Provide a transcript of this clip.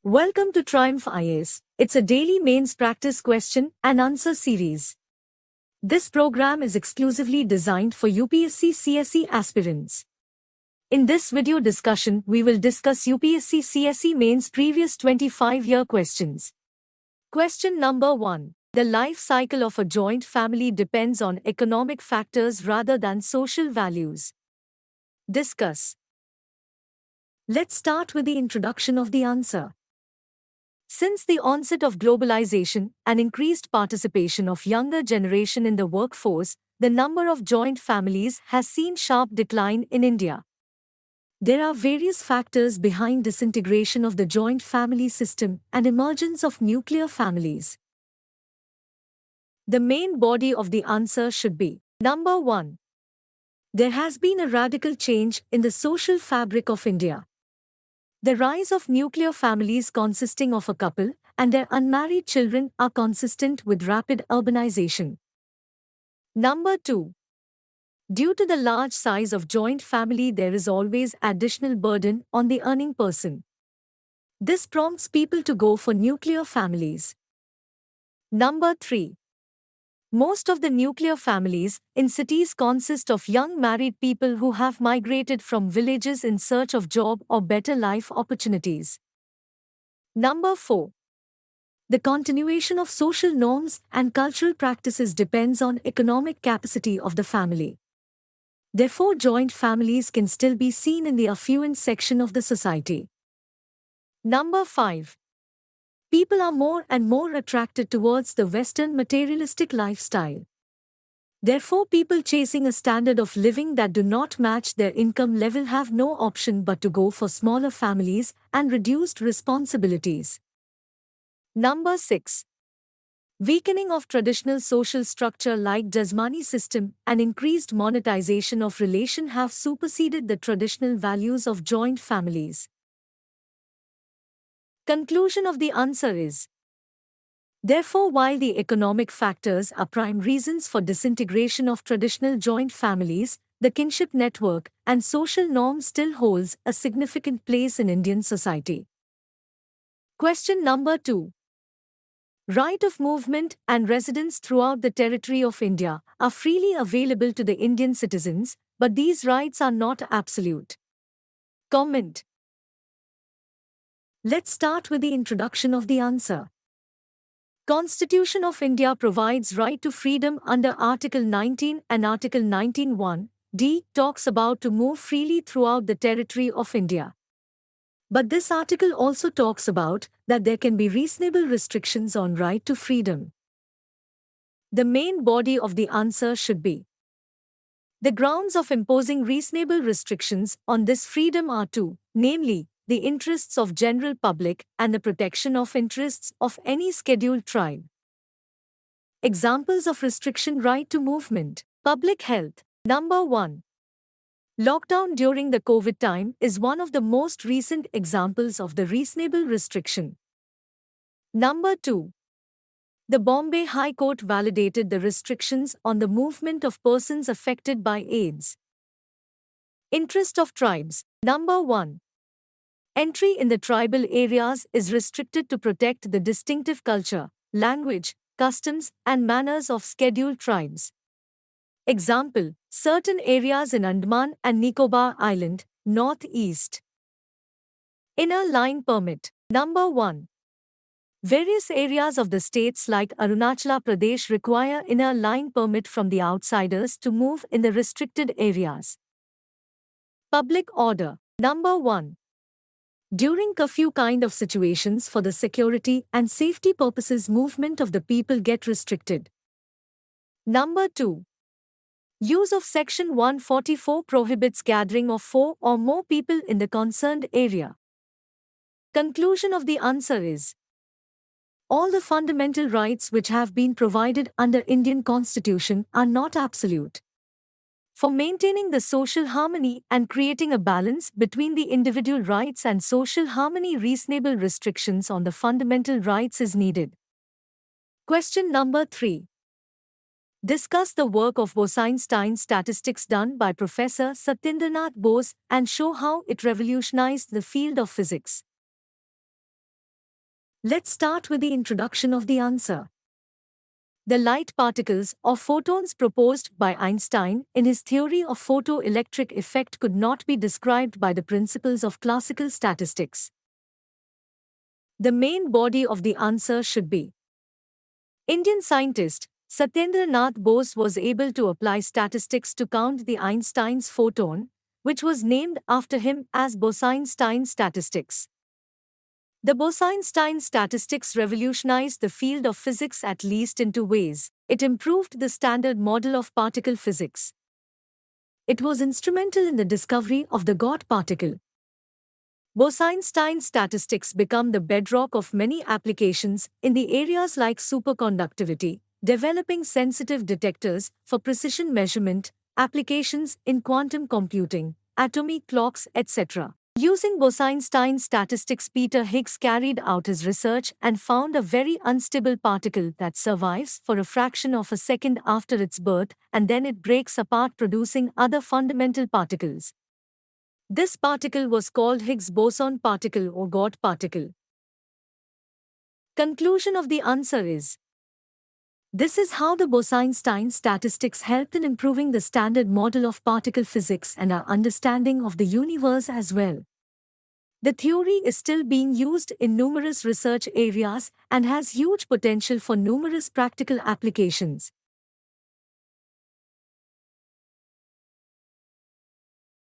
Welcome to Triumph IAS. It's a daily mains practice question and answer series. This program is exclusively designed for UPSC CSE aspirants. In this video discussion, we will discuss UPSC CSE mains previous 25-year questions. Question number 1. The life cycle of a joint family depends on economic factors rather than social values. Discuss. Let's start with the introduction of the answer. Since the onset of globalization and increased participation of younger generation in the workforce, the number of joint families has seen sharp decline in India. There are various factors behind disintegration of the joint family system and emergence of nuclear families. The main body of the answer should be number 1. There has been a radical change in the social fabric of India. The rise of nuclear families consisting of a couple and their unmarried children are consistent with rapid urbanization. Number 2. Due to the large size of joint family, there is always additional burden on the earning person. This prompts people to go for nuclear families. Number 3. Most of the nuclear families in cities consist of young married people who have migrated from villages in search of job or better life opportunities. Number 4. The continuation of social norms and cultural practices depends on economic capacity of the family. Therefore, joint families can still be seen in the affluent section of the society. Number 5. People are more and more attracted towards the Western materialistic lifestyle. Therefore, people chasing a standard of living that do not match their income level have no option but to go for smaller families and reduced responsibilities. Number 6. Weakening of traditional social structure like Jasmani system and increased monetization of relation have superseded the traditional values of joint families. Conclusion of the answer is: therefore, while the economic factors are prime reasons for disintegration of traditional joint families, the kinship network and social norm still holds a significant place in Indian society. Question number 2. Right of movement and residence throughout the territory of India are freely available to the Indian citizens, but these rights are not absolute. Comment. Let's start with the introduction of the answer. Constitution of India provides right to freedom under Article 19 and Article 19(1)(d) talks about to move freely throughout the territory of India. But this article also talks about that there can be reasonable restrictions on right to freedom. The main body of the answer should be: the grounds of imposing reasonable restrictions on this freedom are two, namely, the interests of general public and the protection of interests of any scheduled tribe. Examples of restriction right to movement. Public health. Number 1. Lockdown during the COVID time is one of the most recent examples of the reasonable restriction. Number 2. The Bombay High Court validated the restrictions on the movement of persons affected by AIDS. Interest of tribes. Number 1. Entry in the tribal areas is restricted to protect the distinctive culture, language, customs, and manners of scheduled tribes. Example: certain areas in Andaman and Nicobar Island, North-East. Inner line permit. Number 1. Various areas of the states like Arunachal Pradesh require inner line permit from the outsiders to move in the restricted areas. Public order. Number 1. During curfew kind of situations for the security and safety purposes, movement of the people get restricted. Number 2. Use of Section 144 prohibits gathering of 4 or more people in the concerned area. Conclusion of the answer is: all the fundamental rights which have been provided under Indian Constitution are not absolute. For maintaining the social harmony and creating a balance between the individual rights and social harmony, reasonable restrictions on the fundamental rights is needed. Question number 3. Discuss the work of Bose-Einstein statistics done by Professor Satyendranath Bose and show how it revolutionized the field of physics. Let's start with the introduction of the answer. The light particles or photons proposed by Einstein in his theory of photoelectric effect could not be described by the principles of classical statistics. The main body of the answer should be: Indian scientist Satyendra Nath Bose was able to apply statistics to count the Einstein's photon, which was named after him as Bose-Einstein statistics. The Bose-Einstein statistics revolutionized the field of physics at least in two ways. It improved the standard model of particle physics. It was instrumental in the discovery of the God particle. Bose-Einstein statistics become the bedrock of many applications in the areas like superconductivity, developing sensitive detectors for precision measurement, applications in quantum computing, atomic clocks, etc. Using Bose-Einstein statistics, Peter Higgs carried out his research and found a very unstable particle that survives for a fraction of a second after its birth, and then it breaks apart, producing other fundamental particles. This particle was called Higgs boson particle or God particle. Conclusion of the answer is: this is how the Bose-Einstein statistics helped in improving the standard model of particle physics and our understanding of the universe as well. The theory is still being used in numerous research areas and has huge potential for numerous practical applications.